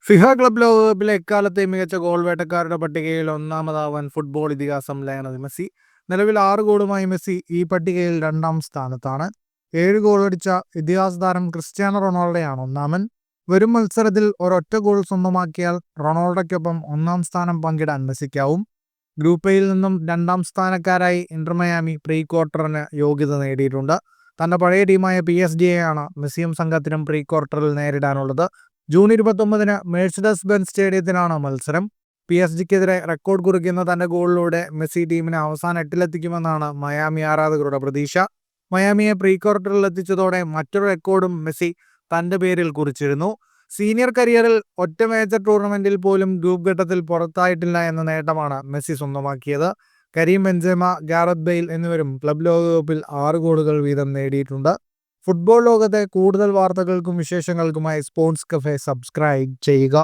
FIFA club ലോകകപ്പിലെ എക്കാലത്തെയും മികച്ച ഗോൾ വേട്ടക്കാരുടെ പട്ടികയിൽ ഒന്നാമതാവാൻ ഫുട്ബോൾ ഇതിഹാസം ലയണൽ മെസ്സി. നിലവിൽ 6 ഗോളുമായി മെസ്സി ഈ പട്ടികയിൽ 2ാം സ്ഥാനത്താണ്. 7 ഗോളടിച്ച ഇതിഹാസ താരം ക്രിസ്ത്യാനോ റൊണാൾഡോയാണ് ഒന്നാമൻ. വരും മത്സരത്തിൽ ഒരൊറ്റ ഗോൾ സ്വന്തമാക്കിയാൽ റൊണാൾഡോയ്ക്കൊപ്പം 1ാം സ്ഥാനം പങ്കിടാൻ മെസ്സിക്കാവും. ഗ്രൂപ്പ് എയിൽ നിന്നും 2ാം സ്ഥാനക്കാരായി ഇന്റർ മയാമി പ്രീ ക്വാർട്ടറിന് യോഗ്യത നേടിയിട്ടുണ്ട്. തന്റെ പഴയ ടീമായ PSG-യെയാണ് മെസ്സിയും സംഘത്തിനും പ്രീ ക്വാർട്ടറിൽ നേരിടാനുള്ളത്. ജൂൺ 29-ന് മെഴ്സിഡസ് ബെൻസ് സ്റ്റേഡിയത്തിലാണ് മത്സരം. PSG-ക്കെതിരെ റെക്കോർഡ് കുറിക്കുന്ന തന്റെ ഗോളിലൂടെ മെസ്സി ടീമിനെ അവസാന 8-ലെത്തിക്കുമെന്നാണ് മയാമി ആരാധകരുടെ പ്രതീക്ഷ. മയാമിയെ പ്രീ ക്വാർട്ടറിൽ എത്തിച്ചതോടെ മറ്റൊരു റെക്കോർഡും മെസ്സി തന്റെ പേരിൽ കുറിച്ചിരുന്നു. സീനിയർ കരിയറിൽ ഒറ്റ മേജർ ടൂർണമെന്റിൽ പോലും ഗ്രൂപ്പ് ഘട്ടത്തിൽ പുറത്തായിട്ടില്ല എന്ന നേട്ടമാണ് മെസ്സി സ്വന്തമാക്കിയത്. കരീം ബെൻസെമ, ഗാരത്ത് ബെയ്ൽ എന്നിവരും ക്ലബ് ലോകകപ്പിൽ 6 ഗോളുകൾ വീതം നേടിയിട്ടുണ്ട്. ഫുട്ബോൾ ലോകത്തെ കൂടുതൽ വാർത്തകൾക്കും വിശേഷങ്ങൾക്കുമായി സ്പോർട്സ് കഫേ സബ്സ്ക്രൈബ് ചെയ്യുക.